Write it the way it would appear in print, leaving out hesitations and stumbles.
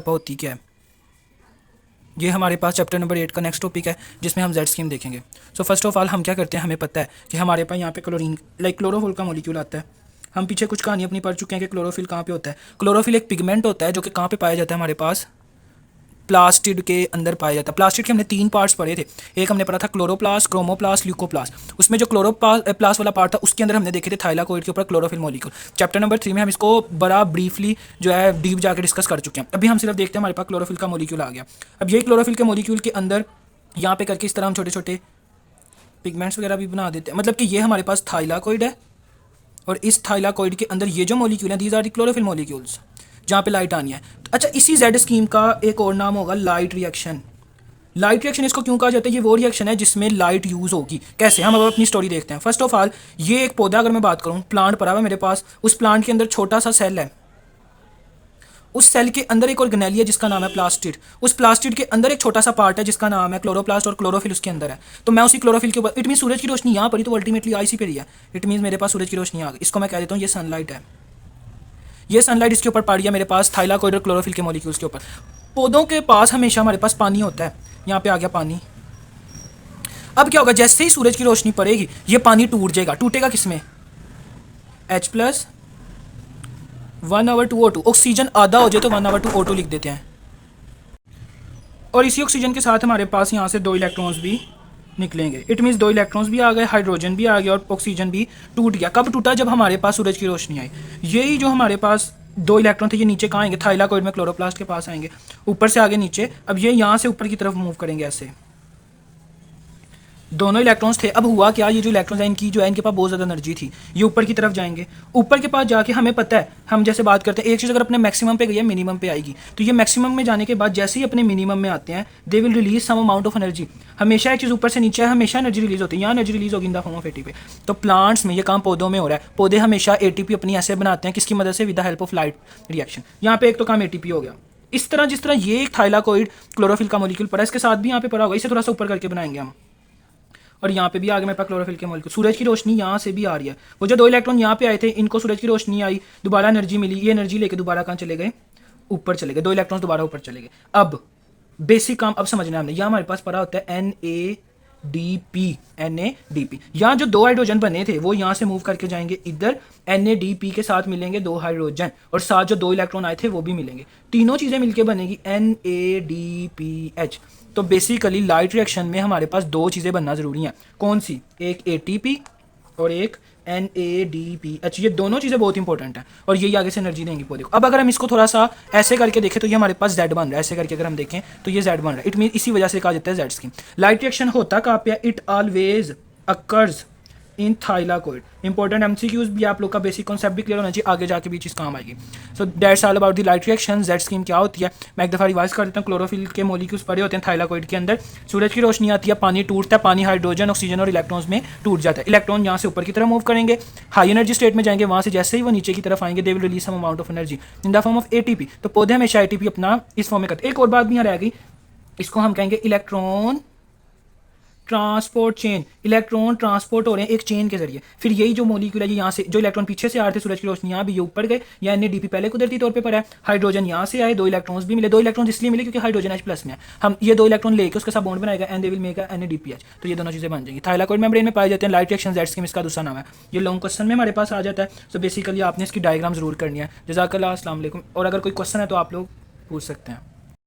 होती क्या है। ये हमारे पास चैप्टर नंबर 8 का नेक्स्ट टॉपिक है जिसमें हम जेड स्कीम देखेंगे। सो फर्स्ट ऑफ ऑल हम क्या करते हैं, हमें पता है कि हमारे पास यहाँ पे क्लोरीन क्लोरोफिल का मॉलिक्यूल आता है। हम पीछे कुछ कहानी अपनी पढ़ चुके हैं कि क्लोरोफिल कहाँ पे होता है। क्लोरोफिल एक पिगमेंट होता है जो कि कहाँ पे पाया जाता है, हमारे पास प्लास्टिड के अंदर पाया जाता है। प्लास्टिड के हमने 3 पार्ट्स पढ़े थे। एक हमने पढ़ा था क्लोरोप्लास्ट, क्रोमोप्लास्ट, ल्यूकोप्लास्ट। उसमें जो क्लोरोप्लास्ट वाला पार्ट था उसके अंदर हमने देखे थे थाइलाकोइड के ऊपर क्लोरोफिल मॉलिक्यूल। चैप्टर नंबर 3 में हम इसको बड़ा ब्रीफली जो है डीप जाकर डिस्कस कर चुके हैं। अभी हम सिर्फ देखते हैं हमारे पास क्लोरोफिल का मॉलिक्यूल आ गया। अब यही क्लोरोफिल के मॉलिक्यूल के अंदर यहाँ पे करके इस तरह हम छोटे छोटे पिगमेंट्स वगैरह भी बना देते हैं। मतलब कि ये हमारे पास थाइलाकोइड है और इस थाइलाकोइड के अंदर ये जो मॉलिक्यूल है these are the chlorophyll molecules जहाँ पे लाइट आनी है। तो अच्छा, इसी जेड स्कीम का एक और नाम होगा लाइट रिएक्शन। लाइट रिएक्शन इसको क्यों कहा जाता है? ये वो रिएक्शन है जिसमें लाइट यूज़ होगी। कैसे, हम अब अपनी स्टोरी देखते हैं। फर्स्ट ऑफ ऑल ये एक पौधा, अगर मैं बात करूँ, प्लांट पड़ा हुआ है मेरे पास। उस प्लांट के अंदर छोटा सा सेल है। उस सेल के अंदर एक ऑर्गेनेली है जिसका नाम है प्लास्टिड। उस प्लास्टिड के अंदर एक छोटा सा पार्ट है जिसका नाम है क्लोरोप्लास्ट और क्लोरोफिल उसके अंदर है। तो मैं उसी क्लोरोफिल के ऊपर, इट मीन सूरज की रोशनी यहाँ पड़ी तो अल्टीमेटली आईसी पे रही है। इट मीन मेरे पास सूरज की रोशनी आ गई। इसको मैं कह देता हूँ ये सनलाइट है। ये सनलाइट इसके ऊपर पड़ गया मेरे पास थाइलाकोइड और क्लोरोफिल के मॉलिक्यूल्स के ऊपर। पौधों के पास हमेशा हमारे पास पानी होता है। यहाँ पे आ गया पानी। अब क्या होगा, जैसे ही सूरज की रोशनी पड़ेगी ये पानी टूट जाएगा। टूटेगा किसमें? H+ 1/2O2। ऑक्सीजन आधा हो जाए तो 1/2O2 लिख देते हैं। और इसी ऑक्सीजन के साथ हमारे पास यहाँ से 2 इलेक्ट्रॉन्स भी निकलेंगे। इट मीन्स 2 इलेक्ट्रॉन्स भी आ गए, हाइड्रोजन भी आ गया और ऑक्सीजन भी टूट गया। कब टूटा? जब हमारे पास सूरज की रोशनी आई। यही जो हमारे पास 2 इलेक्ट्रॉन थे ये नीचे कहाँ आएंगे? थाइलाकोइड में क्लोरोप्लास्ट के पास आएंगे, ऊपर से आगे नीचे। अब ये यहाँ से ऊपर की तरफ मूव करेंगे ऐसे। दोनों इलेक्ट्रॉन्स थे। अब हुआ क्या, ये जो इलेक्ट्रॉन्स हैं इनकी जो है इनके पास बहुत ज़्यादा एनर्जी थी। ये ऊपर की तरफ जाएंगे। ऊपर के पास जाके हमें पता है, हम जैसे बात करते हैं, एक चीज़ अगर अपने मैक्सिमम पे गई है मिनिमम पे आएगी। तो ये मैक्सिमम में जाने के बाद जैसे ही अपने मिनिमम में आते हैं they will release some amount of energy. हमेशा एक चीज़ ऊपर से नीचे है, हमेशा एनर्जी रिलीज होती है। यहाँ एनर्जी रिलीज होगी इन द फॉर्म ऑफ एटीपी। तो प्लांट्स में ये काम पौधों में हो रहा है। पौधे हमेशा एटीपी अपनी ऐसे बनाते हैं, किसकी मदद से? With the help of light reaction. यहाँ पे एक तो काम एटीपी हो गया। इस तरह जिस तरह ये एक थाइलाकोइड क्लोरोफिल का मॉलिक्यूल पड़ा, इसके साथ भी यहाँ पे पड़ा होगा। इसे थोड़ा सा ऊपर करके बनाएंगे हम। और यहाँ पे भी आगे मेरे पास क्लोरोफिल के मॉलिक्यूल। सूरज की रोशनी यहाँ से भी आ रही है। वो जो 2 इलेक्ट्रॉन यहाँ पे आए थे इनको सूरज की रोशनी आई, दोबारा एनर्जी मिली, ये एनर्जी लेके दोबारा कहाँ चले गए? ऊपर चले गए। 2 इलेक्ट्रॉन दोबारा ऊपर चले गए। अब बेसिक काम अब समझना है हमने। यहाँ हमारे पास पड़ा होता है NADP। NADP यहाँ जो 2 हाइड्रोजन बने थे वो यहाँ से मूव करके जाएंगे इधर। NADP के साथ मिलेंगे 2 हाइड्रोजन और साथ जो 2 इलेक्ट्रॉन आए थे वो भी मिलेंगे। तीनों चीज़ें मिलके बनेगी NADPH। तो बेसिकली लाइट रिएक्शन में हमारे पास 2 चीज़ें बनना ज़रूरी हैं। कौन सी? एक ATP और एक NADPH। ये दोनों चीज़ें बहुत इंपॉर्टेंट हैं और यही आगे से एनर्जी देंगी पौधे को। अब अगर हम इसको थोड़ा सा ऐसे करके देखें तो ये हमारे पास Z बन रहा है। ऐसे करके अगर हम देखें तो ये Z बन रहा है। इट मीन इसी वजह से कहा जाता है जेड स्कीम। लाइट रिएक्शन होता कहाँ पे? It always occurs in thylakoid. Important MCQs भी आप लोग का बेसिक कॉन्सेप्ट भी क्लियर होना चाहिए, आगे जाके भी चीज़ काम आएगी। So that's all about the light reaction. Z scheme क्या होती है मैं एक दफ़ा रिवाइज कर देता हूँ। क्लोरोफिल के मॉलिक्यूल्स पड़े होते हैं थाइलाकोइड के अंदर। सूरज की रोशनी आती है, पानी टूटता है, पानी हाइड्रोजन, ऑक्सीजन और इलेक्ट्रॉन्स में टूट जाता है। इलेक्ट्रॉन यहाँ से ऊपर की तरफ मूव करेंगे, हाई एनर्जी स्टेट में जाएंगे। वहाँ से जैसे ही वो नीचे की तरफ आएंगे they will release some amount of energy in the form of ATP. तो पौधे हमेशा एटीपी अपना इस फॉर्म में करते हैं। एक और बात भी यहाँ रह गई, इसको हम कहेंगे electron transport chain. Electron transport हो रहे हैं एक चेन के जरिए। फिर यही जो मॉलिक्यूल है यहाँ से जो इलेक्ट्रॉन पीछे से आ रहे थे सूरज की रोशनी, यहाँ भी ये ऊपर गए। या NADP पहले कुदरती तौर पे पड़ा है। हाइड्रोजन यहाँ से आए, 2 इलेक्ट्रॉन्स भी मिले। 2 इलेक्ट्रॉन इसलिए मिले क्योंकि हाइड्रोजन H+ में है। हम ये 2 इलेक्ट्रॉन लेके उसके साथ बॉन्ड बनाएगा and they will make NADPH। तो ये दोनों चीज़ें बन जाएंगी। थाइलाकोइड मेम्ब्रेन में पाए जाते हैं। लाइट रिएक्शन जेड स्कीम इसका दूसरा नाम है। ये लॉन्ग क्वेश्चन में हमारे पास आ जाता है। सो बेसिकली आपने इसकी डायग्राम जरूर करनी है। जज़ाकल्लाह, अस्सलाम वालेकुम। और अगर कोई क्वेश्चन है तो आप लोग पूछ सकते हैं।